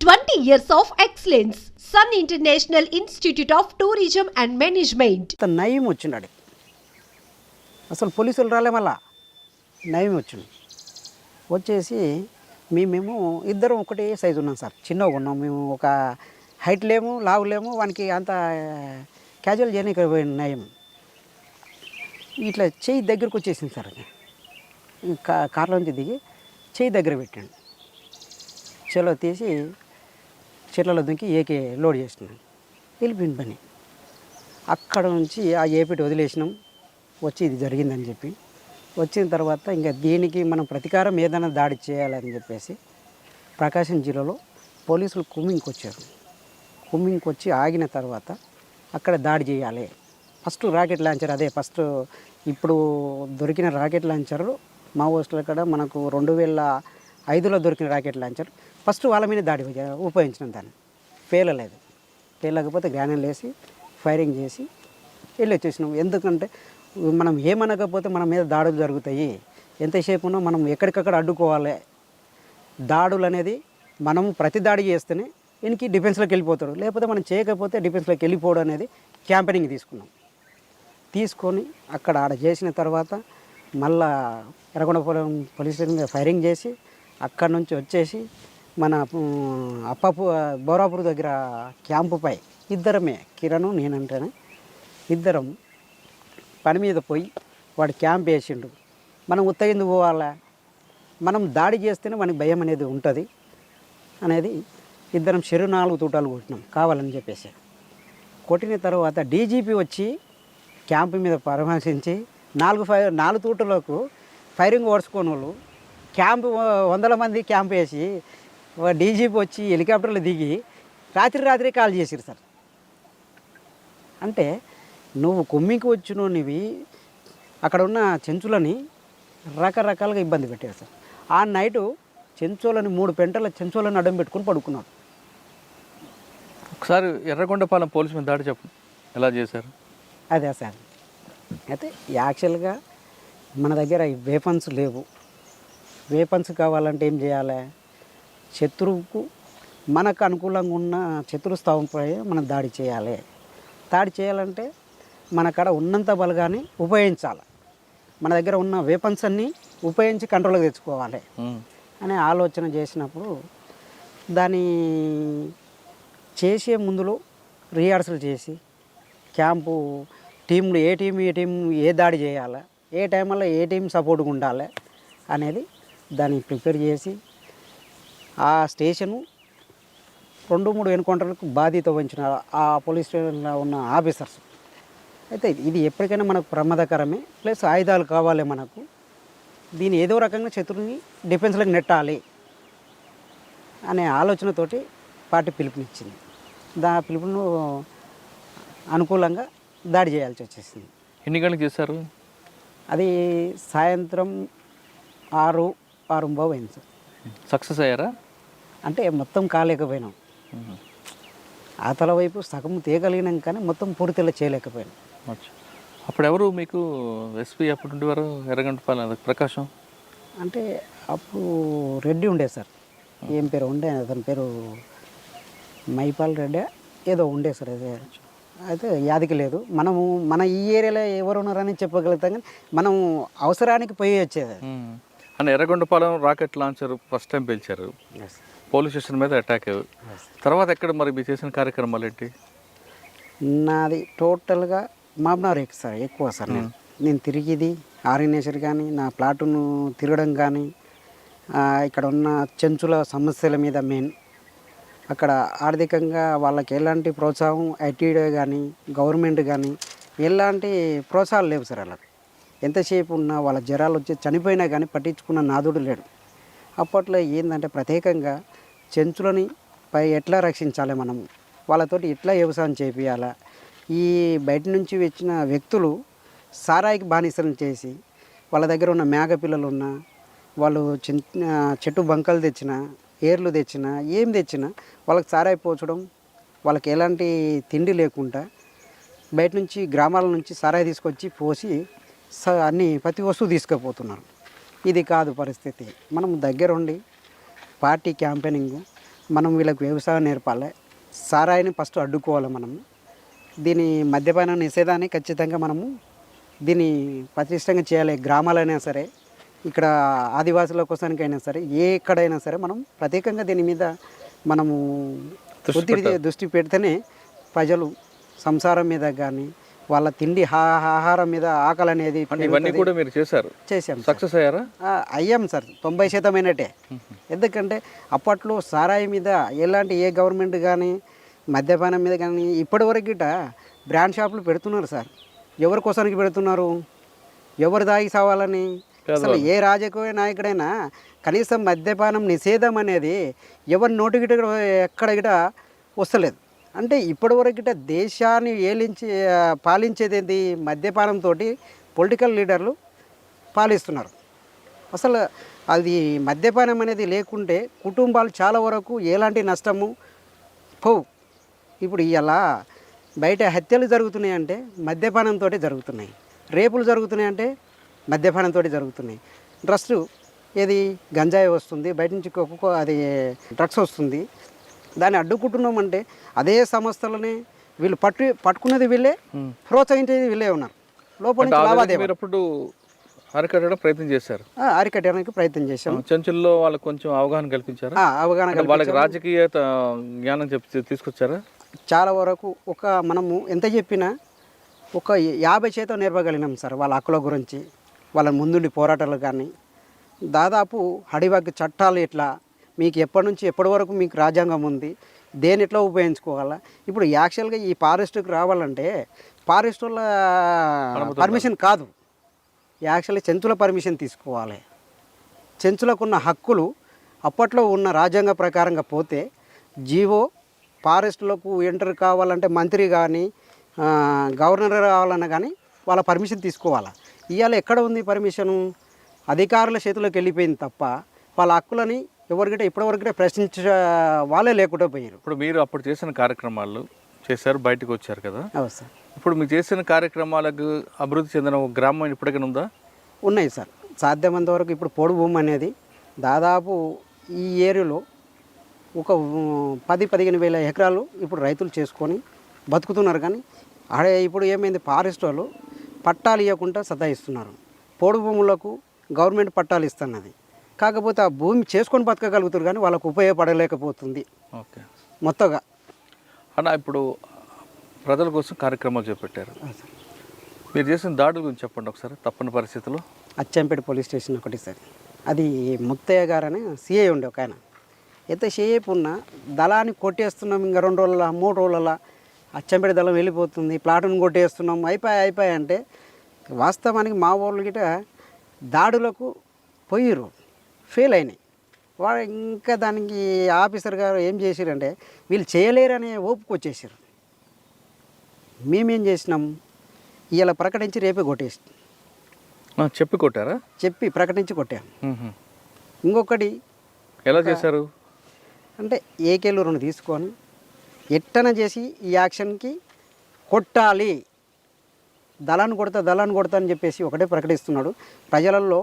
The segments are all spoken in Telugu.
20 years of excellence. Sun International Institute of Tourism and Management. నయం వచ్చిండు అసలు పోలీసులు రాలే, మళ్ళా నయం వచ్చిండు. వచ్చేసి మేము ఇద్దరం ఒకటే సైజు ఉన్నాం సార్, చిన్నగా ఉన్నాం మేము. ఒక హైట్ లేము, లావు లేము, వానికి అంత క్యాజువల్ చేయడానికి పోయిన నయం. ఇట్లా చెయ్యి దగ్గరకు వచ్చేసింది సార్. కార్లో నుంచి దిగి చెయ్యి దగ్గర పెట్టాడు. చెలో తీసి చెట్లలో దుంకి ఏకే లోడ్ చేసినాం, వెళ్ళిపోయింది పని. అక్కడ నుంచి ఆ ఏపీటి వదిలేసినాం. వచ్చి ఇది జరిగిందని చెప్పి వచ్చిన తర్వాత ఇంకా దీనికి మనం ప్రతీకారం ఏదైనా దాడి చేయాలని చెప్పేసి ప్రకాశం జిల్లాలో పోలీసులు కుమ్మింగ్కి వచ్చారు. కుమ్మింగ్కి వచ్చి ఆగిన తర్వాత అక్కడ దాడి చేయాలి. ఫస్ట్ రాకెట్ లాంచర్, అదే ఫస్ట్ ఇప్పుడు దొరికిన రాకెట్ లాంచర్ మావోయిస్టుల కాడ మనకు 2005లో దొరికిన రాకెట్ లాంచర్ ఫస్ట్ వాళ్ళ మీద దాడి ఉపయోగించిన దాన్ని పేలలేదు. పేలకపోతే గ్రానైల్ వేసి ఫైరింగ్ చేసి వెళ్ళి వచ్చేసినాం. ఎందుకంటే మనం ఏమనకపోతే మన మీద దాడులు జరుగుతాయి. ఎంతసేపు ఉన్నా మనం ఎక్కడికక్కడ అడ్డుకోవాలి. దాడులు అనేది మనం ప్రతి దాడి చేస్తేనే ఈయనకి డిఫెన్స్లోకి వెళ్ళిపోతాడు, లేకపోతే మనం చేయకపోతే డిఫెన్స్లోకి వెళ్ళిపోవడం అనేది క్యాంపెయినింగ్ తీసుకున్నాం. తీసుకొని అక్కడ ఆడ చేసిన తర్వాత మళ్ళా ఎర్రగొండపురం పోలీస్ స్టేషన్ మీద ఫైరింగ్ చేసి అక్కడ నుంచి వచ్చేసి మన బోరాపూర్ దగ్గర క్యాంపుపై ఇద్దరమే, కిరణ్ నేనంటేనే ఇద్దరం పని మీద పోయి వాడు క్యాంప్ వేసిండు. మనం ఉత్తగింది పోవాలా, మనం దాడి చేస్తేనే మనకి భయం అనేది ఉంటుంది అనేది ఇద్దరం 4 తూటాలు కొట్టినాం కావాలని చెప్పేసి. కొట్టిన తర్వాత డీజీపీ వచ్చి క్యాంపు మీద పరామర్శించి 4 తూటలకు ఫైరింగ్ ఓడ్చుకోని వాళ్ళు క్యాంపు 100 మంది క్యాంప్ వేసి డీజీపీ వచ్చి హెలికాప్టర్లో దిగి రాత్రి కాల్ చేసిరు సార్. అంటే నువ్వు కొమ్మికి వచ్చినవి అక్కడ ఉన్న చెంచులని రకరకాలుగా ఇబ్బంది పెట్టారు సార్. ఆ నైటు చెంచోలని 3 పెంటల చెంచోలని అడ్డం పెట్టుకుని పడుకున్నాడు. ఒకసారి ఎర్రగొండపాలెం పోలీసు మీద దాడి చెప్పు, ఎలా చేశారు? అదే సార్, అయితే యాక్చువల్గా మన దగ్గర వేపన్స్ లేవు. వేపన్స్ కావాలంటే ఏం చేయాలి? శత్రువుకు మనకు అనుకూలంగా ఉన్న శత్రుస్థావంపై మనం దాడి చేయాలి. దాడి చేయాలంటే మన కాడ ఉన్నంత బలగాన్ని ఉపయోగించాలి. మన దగ్గర ఉన్న వేపన్స్ అన్నీ ఉపయోగించి కంట్రోల్గా తెచ్చుకోవాలి అనే ఆలోచన చేసినప్పుడు దాన్ని చేసే ముందులో రిహార్సల్ చేసి క్యాంపు టీంలు ఏ టీం ఏ దాడి చేయాలి, ఏ టైంలో ఏ టీం సపోర్ట్గా ఉండాలి అనేది దాన్ని ప్రిపేర్ చేసి ఆ స్టేషను 2-3 ఎన్కౌంటర్లకు బాధ్యత వహించిన ఆ పోలీస్ స్టేషన్లో ఉన్న ఆఫీసర్స్. అయితే ఇది ఎప్పటికైనా మనకు ప్రమాదకరమే, ప్లస్ ఆయుధాలు కావాలి మనకు. దీన్ని ఏదో రకంగా శత్రువుని డిఫెన్స్లోకి నెట్టాలి అనే ఆలోచనతోటి పార్టీ పిలుపునిచ్చింది. పిలుపును అనుకూలంగా దాడి చేయాల్సి వచ్చేసింది. ఎన్ని గంటలకు చేశారు? అది సాయంత్రం 6:30 అయింది సార్. సక్సెస్ అయ్యారా? అంటే మొత్తం కాలేకపోయినాం. ఆతల వైపు సగం తీయగలిగినాం కానీ మొత్తం పూర్తిలో చేయలేకపోయినాం. అప్పుడు ఎవరు మీకు ఎస్పీ అప్పుడు ఉండేవారు? ఎర్రగొండపాలెం ప్రకాశం అంటే అప్పుడు రెడ్డి ఉండే సార్. ఏం పేరు ఉండే, అతని పేరు మైపాల్ రెడ్డి ఏదో ఉండే సార్. అదే అయితే యాదికి లేదు. మనము మన ఈ ఏరియాలో ఎవరు ఉన్నారని చెప్పగలుగుతాం, కానీ మనం అవసరానికి పోయి వచ్చేది. అని Yerragondapalem rocket launcher first time పేల్చారు, పోలీస్ స్టేషన్ మీద అటాక్. తర్వాత ఎక్కడ మరి మీరు చేసిన కార్యక్రమాలు ఏంటి? నాది టోటల్గా మాబ్నార్ సార్, ఎక్కువ సార్. నేను తిరిగిది ఆర్గనైజర్ కానీ నా ప్లాటును తిరగడం కానీ ఇక్కడ ఉన్న చెంచుల సమస్యల మీద మెయిన్. అక్కడ ఆర్థికంగా వాళ్ళకి ఎలాంటి ప్రోత్సాహం ఐటీడీ కానీ గవర్నమెంట్ కానీ ఎలాంటి ప్రోత్సాహాలు లేవు సార్. అలా ఎంతసేపు ఉన్నా వాళ్ళ జ్వరాలు వచ్చి చనిపోయినా కానీ పట్టించుకున్న నాదుడు లేడు. అప్పట్లో ఏంటంటే ప్రత్యేకంగా చెంచులని ఎట్లా రక్షించాలి, మనము వాళ్ళతోటి ఎట్లా వ్యవసాయం చేపియాలా. ఈ బయట నుంచి వచ్చిన వ్యక్తులు సారాయికి బానిసలను చేసి వాళ్ళ దగ్గర ఉన్న మేక పిల్లలు ఉన్న వాళ్ళు చెట్టు బంకలు తెచ్చినా ఏర్లు తెచ్చినా ఏం తెచ్చినా వాళ్ళకి సారాయి పోచడం, వాళ్ళకి ఎలాంటి తిండి లేకుండా బయట నుంచి గ్రామాల నుంచి సారాయి తీసుకొచ్చి పోసి అన్ని ప్రతి వస్తువు తీసుకుపోతున్నారు. ఇది కాదు పరిస్థితి. మనం దగ్గరుండి పార్టీ క్యాంపెయినింగ్ మనం వీళ్ళకి వ్యవసాయం నేర్పాలి, సారాయిని ఫస్ట్ అడ్డుకోవాలి. మనము దీని మద్యపాన నిషేధాన్ని ఖచ్చితంగా మనము దీన్ని పటిష్టంగా చేయాలి. గ్రామాలైనా సరే, ఇక్కడ ఆదివాసుల కోసానికైనా సరే, ఎక్కడైనా సరే మనం ప్రత్యేకంగా దీని మీద మనము దృష్టి పెడితేనే ప్రజలు సంసారం మీద కానీ వాళ్ళ తిండి ఆహారం మీద ఆకలి అనేది ఇవన్నీ కూడా మీరు చేశాం. సక్సెస్ అయ్యారా? అయ్యాం సార్, 90% అయినట్టే. ఎందుకంటే అప్పట్లో సారాయి మీద ఎలాంటి ఏ గవర్నమెంట్ కానీ మద్యపానం మీద కానీ ఇప్పటివరకు గిట బ్రాండ్ షాపులు పెడుతున్నారు సార్. ఎవరి కోసానికి పెడుతున్నారు? ఎవరు దాగి సావాలని? అసలు ఏ రాజకీయ నాయకుడైనా కనీసం మద్యపానం నిషేధం అనేది ఎవరి నోటి గిట ఎక్కడ గిట వస్తలేదు. అంటే ఇప్పటివరకు గిట దేశాన్ని పాలించేది ఏంటి? మద్యపానంతో పొలిటికల్ లీడర్లు పాలిస్తున్నారు. అసలు అది మద్యపానం అనేది లేకుంటే కుటుంబాలు చాలా వరకు ఎలాంటి నష్టము పోవు. ఇప్పుడు ఇలా బయట హత్యలు జరుగుతున్నాయంటే మద్యపానంతో జరుగుతున్నాయి, రేపులు జరుగుతున్నాయంటే మద్యపానంతో జరుగుతున్నాయి. డ్రగ్స్ ఏది గంజాయి వస్తుంది, బయట నుంచి అది డ్రగ్స్ వస్తుంది. దాన్ని అడ్డుకుంటున్నామంటే అదే సంస్థలని వీళ్ళు పట్టుకునేది వీళ్ళే, ప్రోత్సహించేది వీళ్ళే ఉన్నారు. లోపల నుంచి లావాదేవీలు అరికట్టడం ప్రయత్నం చేశారు. అరికట్టడానికి ప్రయత్నం చేశాం. చెంచుల్లో వాళ్ళకి కొంచెం అవగాహన కల్పించారు. వాళ్ళకి రాజకీయ జ్ఞానం తీసుకొచ్చారా? చాలా వరకు మనము ఎంత చెప్పినా ఒక 50% నేర్పగలిగినాం సార్. వాళ్ళ హక్కుల గురించి, వాళ్ళ ముందుండి పోరాటాలు కానీ, దాదాపు అడివాకి చట్టాలు ఎట్లా, మీకు ఎప్పటి నుంచి ఎప్పటి వరకు మీకు రాజ్యాంగం ఉంది, దేని ఎట్లా ఉపయోగించుకోవాలా. ఇప్పుడు యాక్చువల్గా ఈ ఫారెస్ట్కి రావాలంటే ఫారెస్ట్ వాళ్ళ పర్మిషన్ కాదు, యాక్చువల్లీ చెంచుల పర్మిషన్ తీసుకోవాలి. చెంచులకున్న హక్కులు అప్పట్లో ఉన్న రాజ్యాంగ ప్రకారంగా పోతే జీవో ఫారెస్టులకు ఎంటర్ కావాలంటే మంత్రి కానీ గవర్నర్ కావాలన్నా కానీ వాళ్ళ పర్మిషన్ తీసుకోవాలి. ఇవాళ ఎక్కడ ఉంది పర్మిషను? అధికారుల చేతిలోకి వెళ్ళిపోయింది తప్ప వాళ్ళ హక్కులని ఎవరికంటే ఇప్పటివరకు ప్రశ్నించే వాళ్ళే లేకుండా పోయారు. ఇప్పుడు మీరు అప్పుడు చేసిన కార్యక్రమాలు చేశారు, బయటకు వచ్చారు కదా. అవును సార్. ఇప్పుడు మీరు చేసిన కార్యక్రమాలకు అభివృద్ధి చెందిన ఒక గ్రామం ఇప్పటికైనా ఉందా? ఉన్నాయి సార్. సాధ్యమైనంత వరకు ఇప్పుడు పొడు భూమి అనేది దాదాపు ఈ ఏరియాలో ఒక 10-15 వేల ఎకరాలు ఇప్పుడు రైతులు చేసుకొని బతుకుతున్నారు. కానీ ఇప్పుడు ఏమైంది, ఫారెస్ట్ వాళ్ళు పట్టాలు ఇవ్వకుండా సతాయిస్తున్నారు. పొడు భూములకు గవర్నమెంట్ పట్టాలు ఇస్తున్నది, కాకపోతే ఆ భూమి చేసుకొని బతకగలుగుతారు కానీ వాళ్ళకు ఉపయోగపడలేకపోతుంది ఓకే మొత్తంగా. అన్న ఇప్పుడు ప్రజల కోసం కార్యక్రమాలు చేపట్టారు, మీరు చేసిన దాడుల గురించి చెప్పండి ఒకసారి. తప్పని పరిస్థితుల్లో అచ్చంపేట పోలీస్ స్టేషన్ ఒకటి సార్, అది ముత్తయ్య గారు అని సిఐ ఉండే ఒక ఆయన. ఎంతసేపు ఉన్న దళాన్ని కొట్టేస్తున్నాం, ఇంకా 2 రోజుల 3 రోజుల అచ్చంపేట దళం వెళ్ళిపోతుంది, ప్లాటును కొట్టేస్తున్నాం, అయిపోయి అంటే వాస్తవానికి మా వాళ్ళు గిట దాడులకు పోయిర్రు, ఫెయిల్ అయినాయి. వాడు ఇంకా దానికి ఆఫీసర్ గారు ఏం చేశారంటే వీళ్ళు చేయలేరనే ఓపుకొచ్చేసారు. మేమేం చేసినాం, ఇలా ప్రకటించి రేపే కొట్టేసి చెప్పి కొట్టారా? చెప్పి ప్రకటించి కొట్టాం. ఇంకొకటి ఎలా చేశారు అంటే ఏకేలు 2 తీసుకొని ఎట్టన చేసి ఈ యాక్షన్కి కొట్టాలి, దళాన్ని కొడతా అని చెప్పేసి ఒకటే ప్రకటిస్తున్నాడు. ప్రజలలో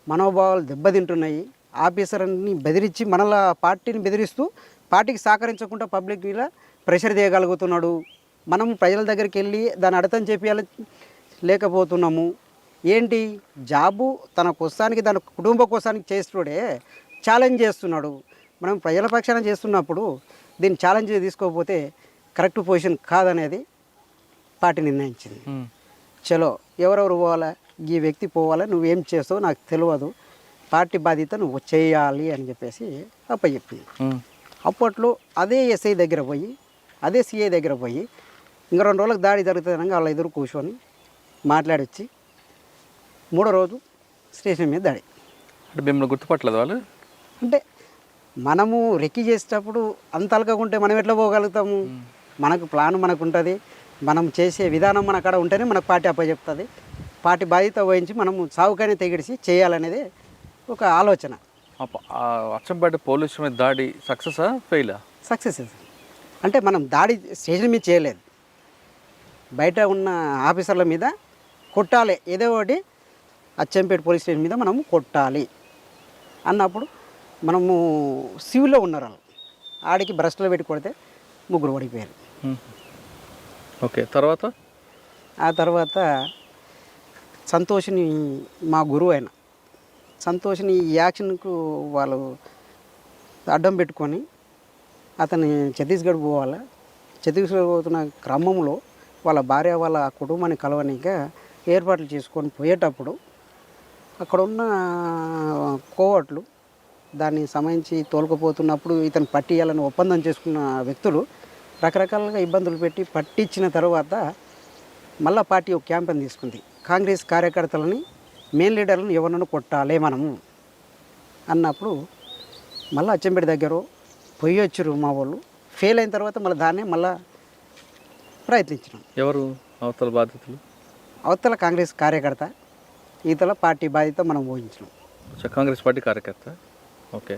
మనోభావాలు దెబ్బతింటున్నాయి. ఆఫీసర్ని బెదిరించి మనల పార్టీని బెదిరిస్తూ పార్టీకి సహకరించకుండా పబ్లిక్ మీద ప్రెషర్ చేయగలుగుతున్నాడు. మనం ప్రజల దగ్గరికి వెళ్ళి దాన్ని అర్థం చెప్పాలి లేకపోతున్నాము. ఏంటి జాబు తన కోసానికి తన కుటుంబ కోసానికి చేస్తుడే ఛాలెంజ్ చేస్తున్నాడు. మనం ప్రజల పక్షాన చేస్తున్నప్పుడు దీన్ని ఛాలెంజ్ తీసుకోకపోతే కరెక్ట్ పొజిషన్ కాదనేది పార్టీ నిర్ణయించింది. చలో ఎవరెవరు పోవాలా, ఈ వ్యక్తి పోవాలా, నువ్వేం చేస్తావు నాకు తెలియదు, పార్టీ బాధ్యత నువ్వు చేయాలి అని చెప్పేసి అప్పచెప్పింది. అప్పట్లో అదే ఎస్ఐ దగ్గర పోయి అదే సిఐ దగ్గర పోయి ఇంకా 2 రోజులకు దాడి జరుగుతుందనగా వాళ్ళ ఎదురు కూర్చొని మాట్లాడొచ్చి 3వ రోజు స్టేషన్ మీద దాడి. అంటే మిమ్మల్ని గుర్తుపట్టలేదు వాళ్ళు? అంటే మనము రెక్కి చేసేటప్పుడు అంత అలకకుంటే మనం ఎట్లా పోగలుగుతాము? మనకు ప్లాన్ మనకు ఉంటుంది, మనం చేసే విధానం మన అక్కడ ఉంటేనే మనకు పార్టీ అప్పచెప్తుంది. పార్టీ బాధ్యత వహించి మనము సావుకైనా తెగిడిచి చేయాలనేది ఒక ఆలోచన. అచ్చంపేట పోలీసు మీద దాడి సక్సెసా ఫెయిలా? సక్సెస్. అంటే మనం దాడి స్టేషన్ మీద చేయలేదు, బయట ఉన్న ఆఫీసర్ల మీద కొట్టాలి, ఏదో ఒకటి అచ్చంపేట పోలీస్ స్టేషన్ మీద మనము కొట్టాలి అన్నప్పుడు మనము సివిల్లో ఉన్నారు వాళ్ళు. ఆడికి బ్రష్లో పెట్టి కొడితే ముగ్గురు ఓడిపోయారు. ఓకే, తర్వాత ఆ తర్వాత సంతోష్ని మా గురువు అయిన సంతోష్ని ఈ యాక్షన్కు వాళ్ళు అడ్డం పెట్టుకొని అతన్ని ఛత్తీస్గఢ్ పోవాలి. ఛత్తీస్గఢ్ పోతున్న క్రమంలో వాళ్ళ భార్య వాళ్ళ కుటుంబాన్ని కలవనిక ఏర్పాట్లు చేసుకొని పోయేటప్పుడు అక్కడ ఉన్న కోవట్లు దాన్ని సంబంధించి తోలుకుపోతున్నప్పుడు ఇతను పట్టియాలని ఒప్పందం చేసుకున్న వ్యక్తులు రకరకాలుగా ఇబ్బందులు పెట్టి పట్టించిన తర్వాత మళ్ళా పార్టీ ఒక క్యాంపెయిన్ తీసుకుంది. కాంగ్రెస్ కార్యకర్తలని మెయిన్ లీడర్లను ఎవరినైనా కొట్టాలి మనము అన్నప్పుడు మళ్ళీ అచ్చంపేట దగ్గర పోయొచ్చారు మా వాళ్ళు. ఫెయిల్ అయిన తర్వాత మళ్ళీ దాన్నే మళ్ళీ ప్రయత్నించినాం. ఎవరు అవతల బాధితులు? అవతల కాంగ్రెస్ కార్యకర్త, ఈతల పార్టీ బాధ్యత మనం ఊహించినాం. కాంగ్రెస్ పార్టీ కార్యకర్త. ఓకే.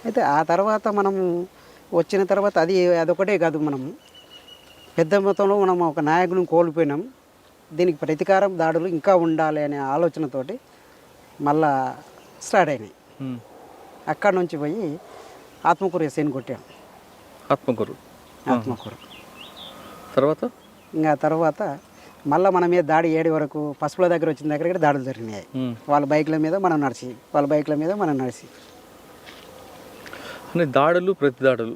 అయితే ఆ తర్వాత మనము వచ్చిన తర్వాత అదొకటే కాదు, మనము పెద్ద మొత్తంలో మనం ఒక నాయకుని కోల్పోయినాం. దీనికి ప్రతీకారం దాడులు ఇంకా ఉండాలి అనే ఆలోచనతోటి మళ్ళా స్టార్ట్ అయినాయి. అక్కడి నుంచి పోయి ఆత్మకూరు ఎస్ఐని కొట్టాం. ఆత్మకూరు తర్వాత ఇంకా తర్వాత మళ్ళీ మన మీద దాడి 7 వరకు పసుపుల దగ్గర వచ్చిన దగ్గర దాడులు జరిగినాయి. వాళ్ళ బైక్ల మీద మనం నడిచి అనే దాడులు ప్రతి దాడులు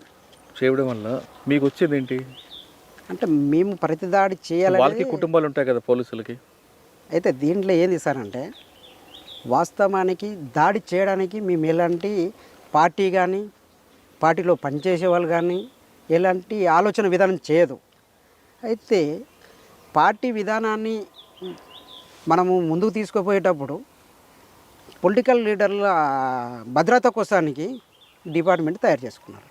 చేయడం వల్ల మీకు వచ్చేది ఏంటి? అంటే మేము ప్రతి దాడి చేయాలి. వాళ్ళకి కుటుంబాలు ఉంటాయి కదా పోలీసులకి. అయితే దీంట్లో ఏంది సార్ అంటే వాస్తవానికి దాడి చేయడానికి మేము ఎలాంటి పార్టీ కానీ పార్టీలో పనిచేసే వాళ్ళు కానీ ఎలాంటి ఆలోచన విధానం చేయదు. అయితే పార్టీ విధానాన్ని మనము ముందుకు తీసుకుపోయేటప్పుడు పొలిటికల్ లీడర్ల భద్రత కోసానికి డిపార్ట్మెంట్ తయారు చేసుకున్నారు.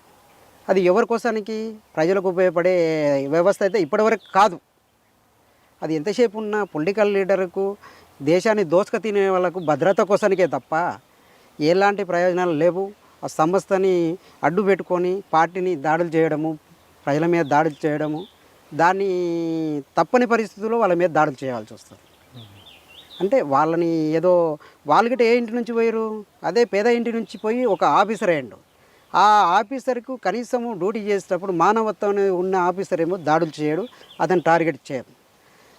అది ఎవరి కోసానికి? ప్రజలకు ఉపయోగపడే వ్యవస్థ అయితే ఇప్పటివరకు కాదు. అది ఎంతసేపు ఉన్న పొలిటికల్ లీడర్కు దేశాన్ని దోసుక తినే వాళ్ళకు భద్రత కోసానికే తప్ప ఎలాంటి ప్రయోజనాలు లేవు. ఆ సంస్థని అడ్డు పెట్టుకొని పార్టీని దాడులు చేయడము, ప్రజల మీద దాడులు చేయడము, దాన్ని తప్పని పరిస్థితుల్లో వాళ్ళ మీద దాడులు చేయాల్సి వస్తుంది. అంటే వాళ్ళని ఏదో వాళ్ళకిట ఏ ఇంటి నుంచి పోయారు, అదే పేద ఇంటి నుంచి పోయి ఒక ఆఫీసర్ అయ్యండు. ఆ ఆఫీసర్కు కనీసము డ్యూటీ చేసేటప్పుడు మానవత్వం ఉన్న ఆఫీసర్ ఏమో దాడులు చేయడు, అతను టార్గెట్ చేయడు.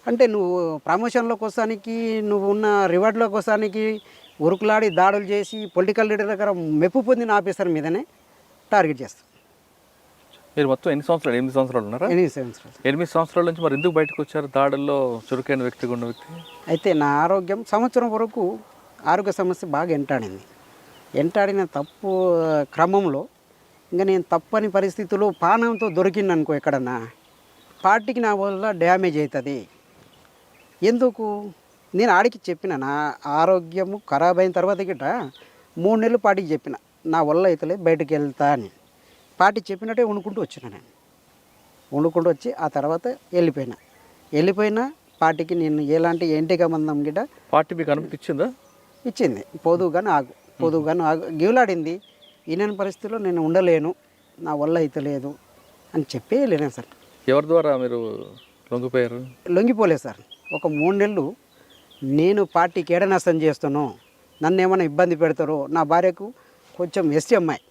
అంటే నువ్వు ప్రమోషన్ల కోసానికి, నువ్వు ఉన్న రివార్డుల కోసానికి ఉరుకులాడి దాడులు చేసి పొలిటికల్ లీడర్ దగ్గర మెప్పు పొందిన ఆఫీసర్ మీదనే టార్గెట్ చేస్తాం. మీరు మొత్తం 8 సంవత్సరాలు ఉన్నారా? 8 సంవత్సరాలు. 8 సంవత్సరాల నుంచి మరి ఎందుకు బయటకు వచ్చారు? దాడుల్లో చురుకైన వ్యక్తిగా ఉన్న వ్యక్తి. అయితే నా ఆరోగ్యం సంవత్సరం వరకు ఆరోగ్య సమస్య బాగా ఎంటాడిన తప్పు క్రమంలో ఇంకా నేను తప్పని పరిస్థితుల్లో పానంతో దొరికింది అనుకో ఎక్కడన్నా, పార్టీకి నా వల్ల డ్యామేజ్ అవుతుంది. ఎందుకు నేను ఆడికి చెప్పిన నా ఆరోగ్యము ఖరాబ్ అయిన తర్వాత గిట్ట 3 నెలలు పార్టీకి చెప్పిన నా వల్ల అవుతలే బయటకు వెళ్తా అని. పార్టీ చెప్పినట్టే వండుకుంటూ వచ్చిన నేను. వండుకుంటూ వచ్చి ఆ తర్వాత వెళ్ళిపోయినా పార్టీకి నేను ఎలాంటి ఎంటిక మందం గిట్ట పార్టీ మీకు అనుమతి ఇచ్చిందా? ఇచ్చింది. పొదువుగాను ఆగు గివులాడింది. ఈయన పరిస్థితిలో నేను ఉండలేను, నా వల్ల అయితే లేదు అని చెప్పి వెళ్ళినా సార్. ఎవరి ద్వారా మీరు లొంగిపోయారు? లొంగిపోలేదు సార్. ఒక 3 నెలలు నేను పార్టీకి ఏడ నష్టం చేస్తానో, నన్ను ఏమైనా ఇబ్బంది పెడతారో, నా భార్యకు కొంచెం ఎస్టీ అమ్మాయి,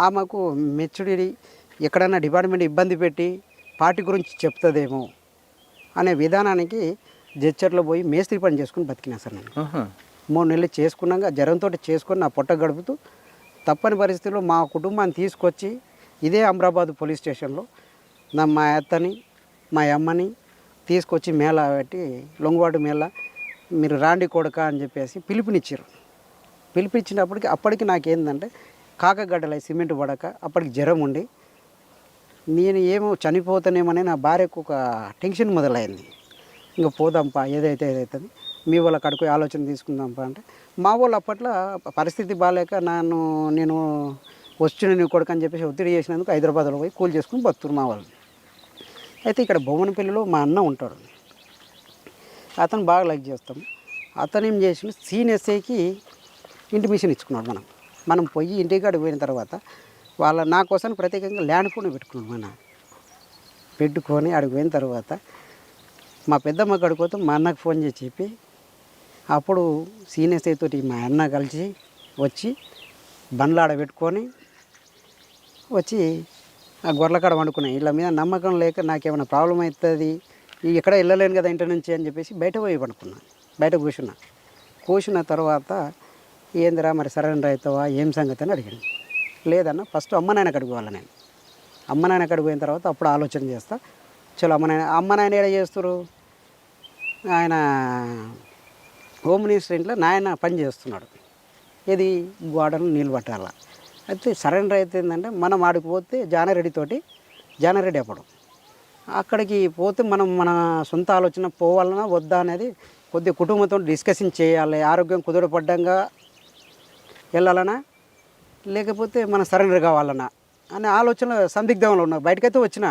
ఆమెకు మెచ్చుడి ఎక్కడన్నా డిపార్ట్మెంట్ ఇబ్బంది పెట్టి పార్టీ గురించి చెప్తుందేమో అనే విధానానికి జడ్చర్లో పోయి మేస్త్రి పని చేసుకుని బతికినా సార్. నేను 3 నెలలు చేసుకున్నాక జ్వరంతో చేసుకొని నా పొట్ట గడుపుతూ తప్పని పరిస్థితుల్లో మా కుటుంబాన్ని తీసుకొచ్చి ఇదే అమరాబాద్ పోలీస్ స్టేషన్లో మా అత్తని మా అమ్మని తీసుకొచ్చి మేళ పెట్టి లొంగువాడు మేళ మీరు రాండి కొడక అని చెప్పేసి పిలిపించినప్పటికి అప్పటికి నాకేందంటే కాకగడ్డలై సిమెంట్ పడక అప్పటికి జ్వరం ఉండి నేను ఏమో చనిపోతానేమని నా భార్యకు ఒక టెన్షన్ మొదలైంది. ఇంకా పోదాంపా ఏదైతే మీ వాళ్ళ కడుకు ఆలోచన తీసుకుందాంపా అంటే మా వాళ్ళు అప్పట్లో పరిస్థితి బాగాలేక నేను వచ్చిన నీ కొడుకు అని చెప్పేసి ఒత్తిడి చేసినందుకు హైదరాబాద్లో పోయి కూలి చేసుకుని బతుకురు మా వాళ్ళు. అయితే ఇక్కడ భువనపల్లిలో మా అన్న ఉంటాడు, అతను బాగా లైక్ చేస్తాం. అతను ఏం చేసిన సీనియర్స్కి ఇంటిమేషన్ ఇచ్చుకున్నాడు. మనం పోయి ఇంటికాడికి పోయిన తర్వాత నా కోసం ప్రత్యేకంగా ల్యాండ్ ఫోన్ పెట్టుకున్నాం. పెట్టుకొని ఆడికి పోయిన తర్వాత మా పెద్దమ్మ కడుకోతే మా అన్నకు ఫోన్ చేసి చెప్పి అప్పుడు సీనియర్స్ తోటి మా అన్న కలిసి వచ్చి బండ్లు ఆడ పెట్టుకొని వచ్చి ఆ గొర్రెల కాడ వండుకున్నాయి. వీళ్ళ మీద నమ్మకం లేక నాకేమైనా ప్రాబ్లం అవుతుంది, ఎక్కడ వెళ్ళలేను కదా ఇంటి నుంచి అని చెప్పేసి బయట పోయి పడుకున్నాను. బయట కూర్చున్న తర్వాత ఏందిరా మరి సరెండర్ అవుతావా ఏం సంగతి అని అడిగాను. లేదన్న ఫస్ట్ అమ్మ నాయన కాడికి పోవాలి నేను. అమ్మ నాయన కాడికి పోయిన తర్వాత అప్పుడు ఆలోచన చేస్తా. చలో అమ్మ నాయన ఏడ చేస్తారు, ఆయన హోమ్ మినిస్టర్ ఇంట్లో నాయన పని చేస్తున్నాడు. ఇది గోడను నీళ్ళు పట్టాల. అయితే సరెండర్ అయితే ఏంటంటే మనం ఆడికి పోతే జానారెడ్డి అప్పుడు అక్కడికి పోతే మనం మన సొంత ఆలోచన పోవాలన్నా వద్దా అనేది కొద్దిగా కుటుంబంతో డిస్కషన్ చేయాలి. ఆరోగ్యం కుదుటపడ్డంగా వెళ్ళాలన్నా లేకపోతే మనం సరెండర్ కావాలన్నా అనే ఆలోచన సందిగ్ధంలో ఉన్నా. బయటకైతే వచ్చిన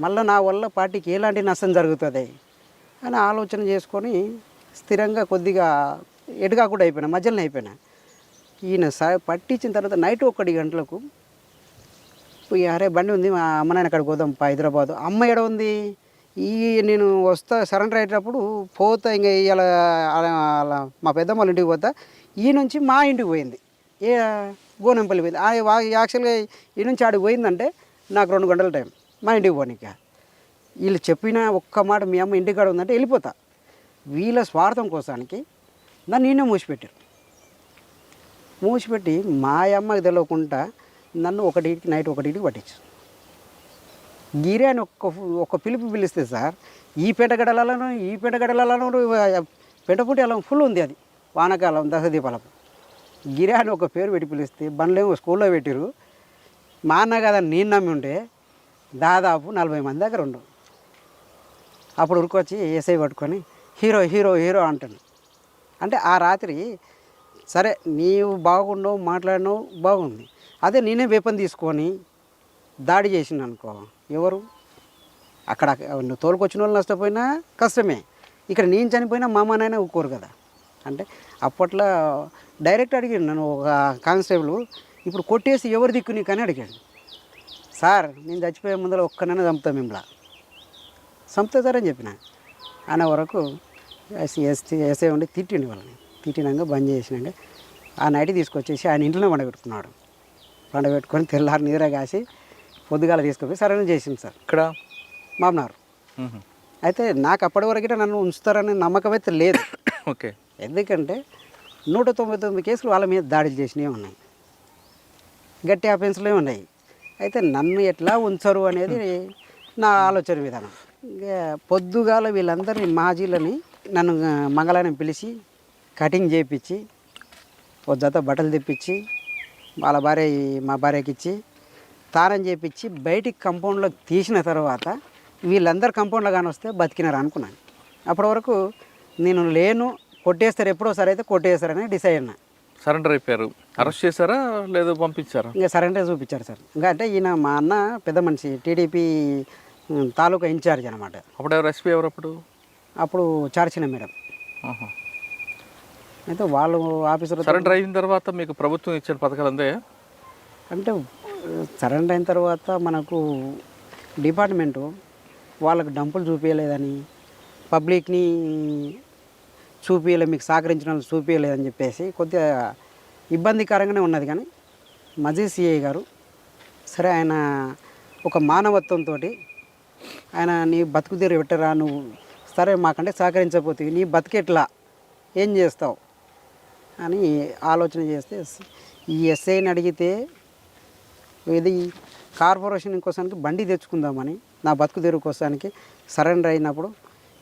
మళ్ళీ నా వల్ల పార్టీకి ఎలాంటి నష్టం జరుగుతుంది అని ఆలోచన చేసుకొని స్థిరంగా కొద్దిగా ఎటుకాకుండా అయిపోయినా, మధ్యలోనే అయిపోయినా. ఈయన పట్టించిన తర్వాత నైట్ 1 గంటలకు పోయి అరే బండి ఉంది మా అమ్మ నాయన అక్కడికి పోదాం హైదరాబాదు. అమ్మ ఎడ ఉంది, నేను వస్తా సరెండర్ అయ్యేటప్పుడు పోతా ఇంకా ఇలా మా పెద్దమ్మ వాళ్ళ ఇంటికి పోతా. ఈ నుంచి మా ఇంటికి పోయింది, గోనెంపల్లి పోయింది. యాక్చువల్గా ఈ నుంచి ఆడికి పోయిందంటే నాకు 2 గంటల టైం మా ఇంటికి పోనీక. వీళ్ళు చెప్పిన ఒక్క మాట మీ అమ్మ ఇంటికాడ ఉందంటే వెళ్ళిపోతా. వీళ్ళ స్వార్థం కోసానికి నన్ను నేనే మూసిపెట్టి మా అమ్మకి తెలియకుండా నన్ను నైట్ 1కి పట్టించు. గిరి అని ఒక్క పిలుపు పిలిస్తే సార్ ఈ పెంటగడలను పెంటపుట్టి అలా ఫుల్ ఉంది. అది వానకాలం దశదీపాలకు గిరి అని ఒక పేరు పెట్టి పిలిస్తే బండ్లేమో స్కూల్లో పెట్టిరు. మా అన్న కదా నేను నమ్మి ఉంటే దాదాపు 40 మంది దగ్గర ఉండు. అప్పుడు ఉరికొచ్చి ఎస్ఐ పట్టుకొని హీరో హీరో హీరో అంటాను. అంటే ఆ రాత్రి సరే నీవు బాగున్నావు మాట్లాడినావు బాగుంది, అదే నేనే వేపన్ తీసుకొని దాడి చేసిన అనుకో ఎవరు అక్కడ నువ్వు తోలుకొచ్చిన వాళ్ళు నష్టపోయినా కష్టమే, ఇక్కడ నేను చనిపోయినా మా అమ్మ నాయన ఊరుకోరు కదా. అంటే అప్పట్లో డైరెక్ట్ అడిగాను నన్ను ఒక కానిస్టేబుల్, ఇప్పుడు కొట్టేసి ఎవరు దిక్కు నీకు అని అడిగాడు. సార్ నేను చచ్చిపోయే ముందర ఒక్కనైనా చంపుతా మిమ్మల్ని, చంపుతా సార్ అని చెప్పిన. అనే వరకు ఎస్ఐ ఉండి తిట్టిండి వాళ్ళని. తిట్టినాక బంద్ చేసినాక ఆ నైట్ తీసుకొచ్చేసి ఆయన ఇంట్లోనే పండబెట్టుకొని తెల్లారి నీర కాసి పొద్దుగాల తీసుకుపోయి సరైన చేసింది సార్ ఇక్కడ మామనారు. అయితే నాకు అప్పటి వరకు నన్ను ఉంచుతారనే నమ్మకం అయితే లేదు. ఓకే, ఎందుకంటే 199 కేసులు వాళ్ళ మీద దాడులు చేసినవి ఉన్నాయి, గట్టి ఆఫెన్స్లే ఉన్నాయి. అయితే నన్ను ఎట్లా ఉంచరు అనేది నా ఆలోచన విధానం. పొద్దుగాల వీళ్ళందరినీ మాజీలని నన్ను మంగళాన్ని పిలిచి కటింగ్ చేయించి ఓ జత బట్టలు తెప్పించి వాళ్ళ మా భార్యకి ఇచ్చి తారం చేయించి బయటికి కంపౌండ్లోకి తీసిన తర్వాత వీళ్ళందరూ కంపౌండ్లో కానీ వస్తే బతికినారు అనుకున్నాను. అప్పటి వరకు నేను లేను, కొట్టేస్తారు ఎప్పుడో సరే అయితే కొట్టేస్తారని డిసైడ్ అయినా. సరెండర్ అయిపోయారు. అరెస్ట్ చేశారా లేదా పంపించారా? ఇంకా సరెండర్ చూపించారు సార్. ఇంకా అంటే ఈయన మా అన్న పెద్ద మనిషి టీడీపీ తాలూకా ఇన్ఛార్జ్ అనమాట. అప్పుడు ఎవరు ఎస్పీ ఎవరు అప్పుడు చార్చిన మేడం. అయితే వాళ్ళు ఆఫీసర్ సరెండర్ అయిన తర్వాత మీకు ప్రభుత్వం ఇచ్చిన పథకాలు అందే? అంటే సరెండర్ అయిన తర్వాత మనకు డిపార్ట్మెంటు వాళ్ళకు డంపులు చూపించలేదని, పబ్లిక్ని చూపించలేదు, మీకు సహకరించిన వాళ్ళు చూపించలేదని చెప్పేసి కొద్దిగా ఇబ్బందికరంగానే ఉన్నది. కానీ మజీద్ సిఐ గారు సరే ఆయన ఒక మానవత్వంతో ఆయన నీ బతుకు తీరు పెట్టరా, నువ్వు సరే మాకంటే సహకరించకపోతే నీ బతికెట్లా ఏం చేస్తావు అని ఆలోచన చేస్తే ఈ ఎస్ఐని అడిగితే ఇది కార్పొరేషన్ కోసానికి బండి తెచ్చుకుందామని, నా బతుకు తెరువు కోసానికి సరెండర్ అయినప్పుడు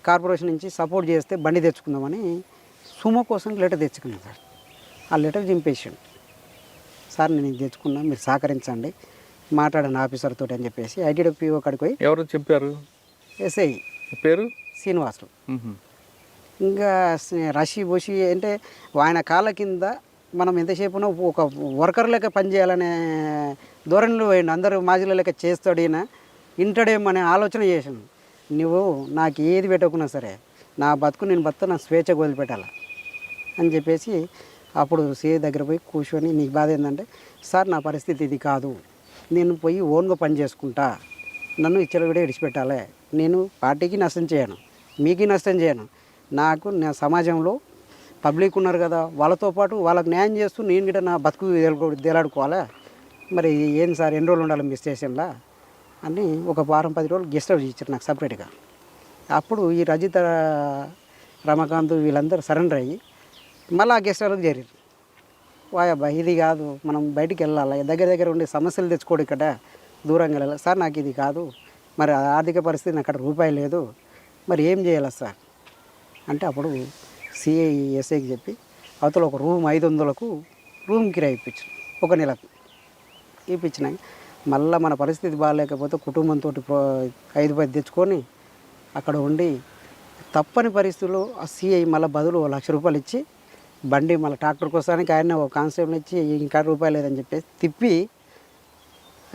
కార్పొరేషన్ నుంచి సపోర్ట్ చేస్తే బండి తెచ్చుకుందామని సుమో కోసం లెటర్ తెచ్చుకున్నాను సార్. ఆ లెటర్ చింపేసాడు. సార్ నేను ఇది తెచ్చుకున్నా, మీరు సహకరించండి, మాట్లాడండి ఆఫీసర్ తోటి అని చెప్పేసి ఐటీడీపీఓ కాడికి పోయి. ఎవరు చెప్పారు? ఎస్ఐ పేరు శ్రీనివాసులు. ఇంకా రషి బొషి అంటే ఆయన కాళ్ళ కింద మనం ఎంతసేపు ఒక వర్కర్ లెక్క పనిచేయాలనే ధోరణిలో పోయిండు. అందరూ మాజీల లెక్క చేస్తాడు ఈయన, ఇంటడేమనే ఆలోచన చేసాను. నువ్వు నాకు ఏది పెట్టకున్నా సరే నా బతుకు నేను నా స్వేచ్ఛగా వదిలిపెట్టాలా అని చెప్పేసి అప్పుడు సిఐ దగ్గర పోయి కూర్చొని, నీకు బాధ ఏంటంటే, సార్ నా పరిస్థితి ఇది కాదు, నేను పోయి ఓన్గా పని చేసుకుంటా, నన్ను ఇచ్చలవిడే విడిచిపెట్టాలి, నేను పార్టీకి నష్టం చేయను, మీకు నష్టం చేయను, నాకు నా సమాజంలో పబ్లిక్ ఉన్నారు కదా వాళ్ళతో పాటు వాళ్ళకి న్యాయం చేస్తూ నేను కూడా నా బతుకు దేలాడుకోవాలి మరి ఏం సార్ ఎన్ని రోజులు ఉండాలి మీ స్టేషన్లో అని ఒక వారం 10 రోజులు గెస్ట్ హౌస్ ఇచ్చారు నాకు సపరేట్గా. అప్పుడు ఈ రజిత రమాకాంత్ వీళ్ళందరూ సరెండర్ అయ్యి మళ్ళీ ఆ గెస్ట్ హౌస్కి చేరారు. వాయబ్బా ఇది కాదు, మనం బయటికి వెళ్ళాలి, దగ్గర దగ్గర ఉండే సమస్యలు తెచ్చుకోడు, ఇక్కడ దూరంగా వెళ్ళాలి సార్, నాకు ఇది కాదు, మరి ఆర్థిక పరిస్థితి నాకు అక్కడ రూపాయి లేదు, మరి ఏం చేయాలి సార్ అంటే అప్పుడు సిఐ ఎస్ఐకి చెప్పి అవతల ఒక రూమ్ 500కు రూమ్ కిరాయి ఇప్పించారు, ఒక నెలకు ఇప్పించినాక మళ్ళీ మన పరిస్థితి బాగాలేకపోతే కుటుంబంతో 5-10 తెచ్చుకొని అక్కడ ఉండి తప్పని పరిస్థితుల్లో ఆ సిఐ మళ్ళీ బదులు 1,00,000 రూపాయలు ఇచ్చి బండి మళ్ళీ ట్రాక్టర్ కోసానికి ఆయన ఒక కానిస్టేబుల్ ఇచ్చి ఇంకా రూపాయలు లేదని చెప్పేసి తిప్పి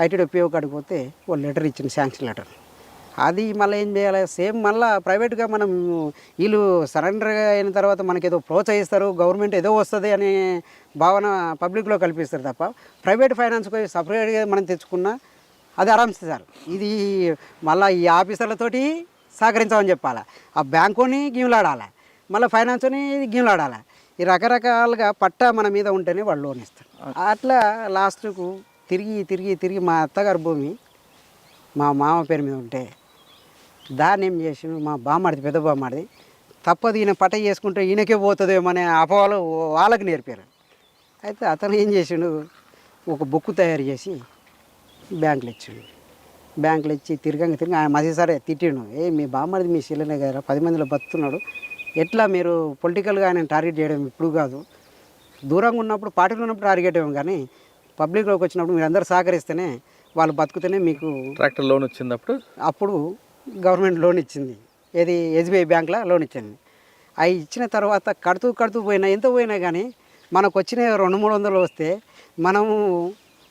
ఐటీడీ పిఓ కాడికి పోతే ఒక లెటర్ ఇచ్చింది, శాంక్షన్ లెటర్. అది మళ్ళీ ఏం చేయాలి, సేమ్ మళ్ళీ ప్రైవేట్గా మనం వీళ్ళు సరెండర్ అయిన తర్వాత మనకి ఏదో ప్రోత్సహిస్తారు, గవర్నమెంట్ ఏదో వస్తుంది అనే భావన పబ్లిక్లో కల్పిస్తారు తప్ప ప్రైవేట్ ఫైనాన్స్ సపరేట్గా మనం తెచ్చుకున్నా అది ఆరామ్సే సార్. ఇది మళ్ళీ ఈ ఆఫీసర్లతోటి సహకరించామని చెప్పాలి, ఆ బ్యాంకుని గీములాడాలి, మళ్ళీ ఫైనాన్స్ని గీములాడాలి, ఈ రకరకాలుగా పట్టా మన మీద ఉంటేనే వాళ్ళు లోన్ ఇస్తారు. అట్లా లాస్ట్కు తిరిగి తిరిగి తిరిగి మా అత్తగారి భూమి మా మామ పేరు మీద ఉంటే దాన్ని ఏం చేసిండు, మా బామ్మడిది పెద్ద బామ్మడిది తప్పదు, ఈయన పట్ట చేసుకుంటే ఈయనకే పోతుందేమో అనే అపోహలు వాళ్ళకి నేర్పారు. అయితే అతను ఏం చేసిండు, ఒక బుక్ తయారు చేసి బ్యాంకులు ఇచ్చిండు. బ్యాంకులు ఇచ్చి తిరగంగా తిరిగి ఆయన మసీ సరే తిట్టిండు, మీ బామ్మడిది మీ చెల్లెనే కదా 10 మందిలో బతుకుతున్నాడు, ఎట్లా మీరు పొలిటికల్గా ఆయన టార్గెట్ చేయడం ఇప్పుడు కాదు, దూరంగా ఉన్నప్పుడు పార్టీలో ఉన్నప్పుడు టార్గెట్ ఇవ్వం, కానీ పబ్లిక్లోకి వచ్చినప్పుడు మీరు అందరూ సహకరిస్తేనే వాళ్ళు బతుకుతేనే మీకు ట్రాక్టర్ లోన్ వచ్చింది. అప్పుడు గవర్నమెంట్ లోన్ ఇచ్చింది, ఏది ఎస్బీఐ బ్యాంక్లో లోన్ ఇచ్చింది. అవి ఇచ్చిన తర్వాత కడుతూ పోయినా ఎంత పోయినా కానీ మనకు వచ్చిన 200-300 వస్తే మనము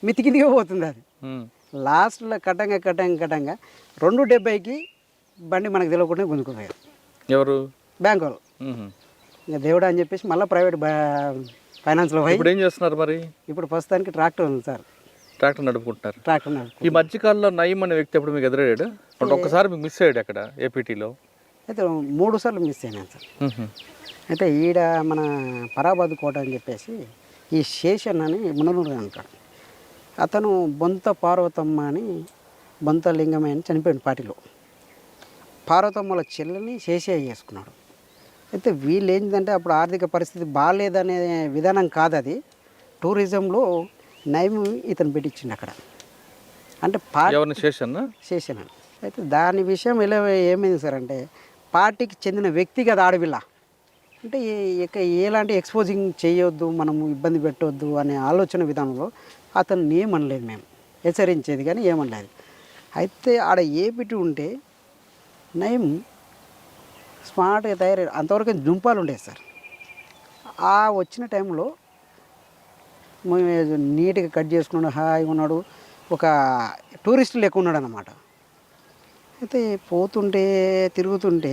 మితికిదిగా పోతుంది. అది లాస్ట్లో కట్టంగా 270కి బండి మనకు తెలియకుండా గుంజుకుపోయారు ఎవరు, బ్యాంకు వాళ్ళు. ఇంకా దేవుడు అని చెప్పేసి మళ్ళీ ప్రైవేట్ ఫైనాన్స్లో పోయి ఇప్పుడు ఏం చేస్తున్నారు మరి? ఇప్పుడు ప్రస్తుతానికి ట్రాక్టర్ ఉంది సార్, ట్రాక్టర్ నడుపుకుంటున్నారు. ట్రాక్టర్ ఈ మధ్యకాలంలో నయీం అనే వ్యక్తి ఎప్పుడు మీకు ఎదురయ్యాడు? ఒక్కసారి మీకు మిస్ అయ్యాడు అక్కడ ఏపీటీలో. అయితే 3 సార్లు మిస్ అయినాను సార్. అయితే ఈడ మన పరాబాద్ కోట అని చెప్పేసి ఈ శేషన్ అని మునలూరు అంటాడు, అతను బొంత పార్వతమ్మ అని బొంత లింగమయ్య అని చనిపోయాడు పార్టీలో. పార్వతమ్మల చెల్లెని శేషయ్య చేసుకున్నాడు. అయితే వీళ్ళు ఏంటంటే అప్పుడు ఆర్థిక పరిస్థితి బాగాలేదనే విధానం కాదు, అది టూరిజంలో నయం ఇతను పెట్టించిండు అక్కడ. అంటే శేషన్ అని. అయితే దాని విషయం ఎలా ఏమైంది సార్ అంటే పార్టీకి చెందిన వ్యక్తిగత ఆడపిల్ల అంటే ఎలాంటి ఎక్స్పోజింగ్ చేయొద్దు, మనము ఇబ్బంది పెట్టవద్దు అనే ఆలోచన విధానంలో అతను ఏమనలేదు, మేము హెచ్చరించేది కానీ ఏమనలేదు. అయితే ఆడ ఏపిటి ఉంటే నయం స్మార్ట్గా తయారయ్యారు. అంతవరకు జుంపాలు ఉండేది సార్. ఆ వచ్చిన టైంలో నీట్గా కట్ చేసుకున్నాడు, హాయిగా ఉన్నాడు, ఒక టూరిస్ట్ లెక్క ఉన్నాడు అన్నమాట. అయితే పోతుంటే తిరుగుతుంటే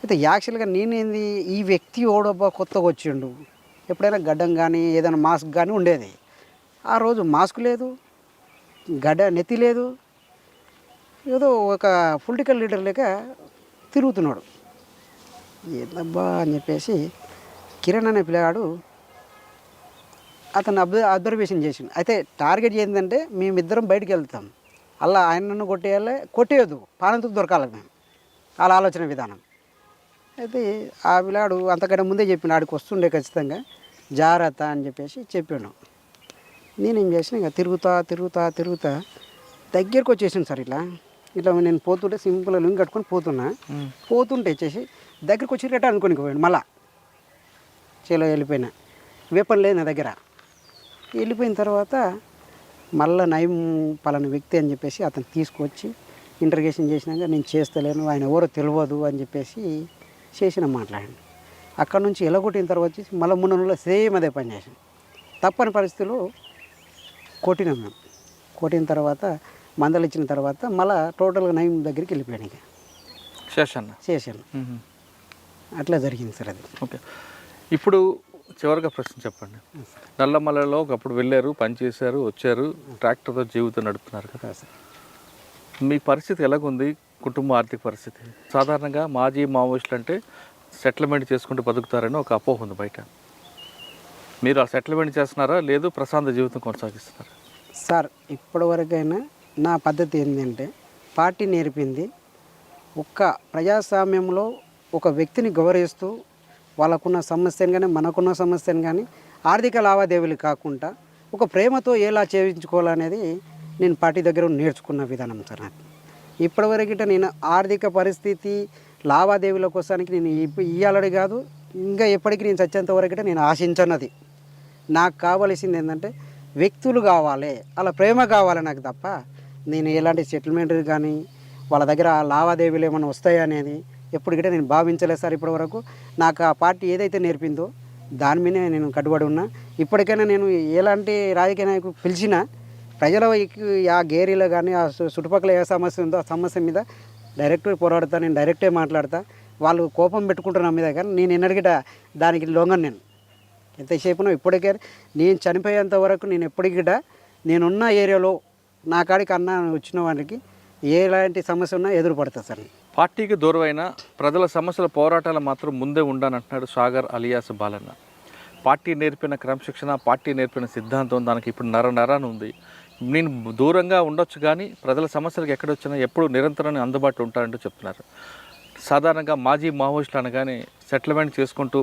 అయితే యాక్చువల్గా నేనేంది ఈ వ్యక్తి ఓడబ్బా కొత్తగా వచ్చిండు, ఎప్పుడైనా గడ్డం కానీ ఏదైనా మాస్క్ కానీ ఉండేది, ఆ రోజు మాస్క్ లేదు, నెత్తి లేదు, ఏదో ఒక పొలిటికల్ లీడర్ లేక తిరుగుతున్నాడు. ఏందబ్బా అని చెప్పేసి కిరణ్ అనే పిల్లగాడు అతను అబ్జర్వేషన్ చేసిండు. అయితే టార్గెట్ ఏంటంటే మేమిద్దరం బయటికి వెళ్తాం, అలా ఆయనను కొట్టేయద్దు, పానంతుకు దొరకాలి మేము, వాళ్ళ ఆలోచన విధానం. అయితే ఆ పిల్లాడు అంతకంటే ముందే చెప్పిండు, ఆడికి వస్తుండే ఖచ్చితంగా జాగ్రత్త అని చెప్పేసి చెప్పాను. నేనేం చేసిన ఇక తిరుగుతా దగ్గరకు వచ్చేసాను సార్. ఇట్లా నేను పోతుంటే సింపుల్గా లుంగి కట్టుకొని పోతుంటే వచ్చేసి దగ్గరికి వచ్చి రిటర్న్ అనుకోనికి పోయాను. మళ్ళా చేలో వెళ్ళిపోయినా, వేపన్ లేదు నా దగ్గర. వెళ్ళిపోయిన తర్వాత మళ్ళీ నయం పలానా వ్యక్తి అని చెప్పేసి అతను తీసుకొచ్చి ఇంటర్గేషన్ చేసినాక నేను చేస్తలేను, ఆయన ఎవరో తెలియదు అని చెప్పేసి చేసిన మాట్లాడండి. అక్కడ నుంచి ఎలగొట్టిన తర్వాత వచ్చేసి మళ్ళీ 3 నెలల్లో సేమ్ అదే పని చేసాను. తప్పని పరిస్థితిలో కొట్టినాం మేము. కొట్టిన తర్వాత మందలు ఇచ్చిన తర్వాత మళ్ళీ టోటల్గా నయం దగ్గరికి వెళ్ళిపోయాను. ఇక చేశాను. అట్లా జరిగింది సార్ అది. ఓకే, ఇప్పుడు చివరిగా ప్రశ్న చెప్పండి. నల్లమల్లలో ఒకప్పుడు వెళ్ళారు, పనిచేశారు, వచ్చారు, ట్రాక్టర్తో జీవితం నడుపుతున్నారు కదా సార్. మీ పరిస్థితి ఎలాగుంది, కుటుంబ ఆర్థిక పరిస్థితి? సాధారణంగా మాజీ మావోయిస్టులు అంటే సెటిల్మెంట్ చేసుకుంటూ బతుకుతారని ఒక అపోహ ఉంది బయట. మీరు ఆ సెటిల్మెంట్ చేస్తున్నారా, లేదు ప్రశాంత జీవితం కొనసాగిస్తున్నారా? సార్ ఇప్పటివరకైనా నా పద్ధతి ఏంటంటే పార్టీ నేర్పింది ఒక్క ప్రజాస్వామ్యంలో ఒక వ్యక్తిని గౌరవిస్తూ వాళ్ళకున్న సమస్యను కానీ మనకున్న సమస్యను కానీ ఆర్థిక లావాదేవీలు కాకుండా ఒక ప్రేమతో ఎలా చేయించుకోవాలనేది నేను పార్టీ దగ్గర నేర్చుకున్న విధానం సార్ నాకు. ఇప్పటివరకు నేను ఆర్థిక పరిస్థితి లావాదేవీల కోసానికి నేను ఇయ్యాలని కాదు, ఇంకా ఎప్పటికీ నేను చచ్చేంత వరకు నేను ఆశించన్నది. నాకు కావాల్సింది ఏంటంటే వ్యక్తులు కావాలి, అలా ప్రేమ కావాలి నాకు తప్ప నేను ఎలాంటి సెటిల్మెంట్ కానీ వాళ్ళ దగ్గర లావాదేవీలు ఏమైనా వస్తాయా అనేది ఎప్పటికంటే నేను భావించలేదు సార్. ఇప్పటివరకు నాకు ఆ పార్టీ ఏదైతే నేర్పిందో దాని మీదే నేను కట్టుబడి ఉన్నా. ఇప్పటికైనా నేను ఎలాంటి రాజకీయ నాయకులు పిలిచినా ప్రజల ఆ గేరీలో కానీ ఆ చుట్టుపక్కల ఏ సమస్య ఉందో ఆ సమస్య మీద డైరెక్ట్ పోరాడతా, నేను డైరెక్టే మాట్లాడతా. వాళ్ళు కోపం పెట్టుకుంటున్నా మీద కానీ నేను ఎన్నడిగిట దానికి లొంగను. నేను ఎంతసేపునో ఇప్పటికే నేను చనిపోయేంత వరకు నేను ఎప్పటికిట నేనున్న ఏరియాలో నా కాడికి అన్న వచ్చిన వారికి ఎలాంటి సమస్య ఉన్నా ఎదురుపడతా సార్. పార్టీకి దూరమైన ప్రజల సమస్యల పోరాటాలు మాత్రం ముందే ఉండాలంటున్నాడు సాగర్ అలియాస్ బాలన్న. పార్టీ నేర్పిన క్రమశిక్షణ, పార్టీ నేర్పిన సిద్ధాంతం దానికి ఇప్పుడు నరాన ఉంది. నేను దూరంగా ఉండొచ్చు కానీ ప్రజల సమస్యలకు ఎక్కడొచ్చినా ఎప్పుడు నిరంతరం అందుబాటులో ఉంటారంటూ చెప్తున్నారు. సాధారణంగా మాజీ మావోయిస్టులు అనగానే సెటిల్మెంట్ చేసుకుంటూ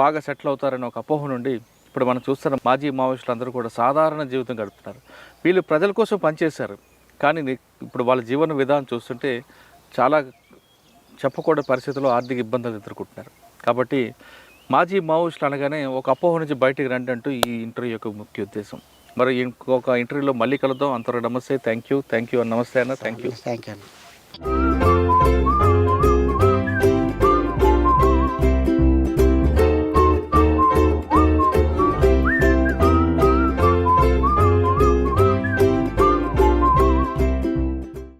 బాగా సెటిల్ అవుతారని ఒక అపోహ నుండి ఇప్పుడు మనం చూస్తున్న మాజీ మావోయిస్టులు అందరూ కూడా సాధారణ జీవితం గడుపుతున్నారు. వీళ్ళు ప్రజల కోసం పనిచేశారు కానీ ఇప్పుడు వాళ్ళ జీవన విధానం చూస్తుంటే చాలా చెప్పకూడని పరిస్థితుల్లో ఆర్థిక ఇబ్బందులు ఎదుర్కొంటున్నారు. కాబట్టి మాజీ మావోయిస్టులు అనగానే ఒక అపోహ నుంచి బయటికి రండి అంటూ ఈ ఇంటర్వ్యూ యొక్క ముఖ్య ఉద్దేశం. మరి ఇంకొక ఇంటర్వ్యూలో మళ్ళీ కలుద్దాం. అంతవరకు నమస్తే, థ్యాంక్ యూ అండ్ నమస్తే అన్న, థ్యాంక్ యూ.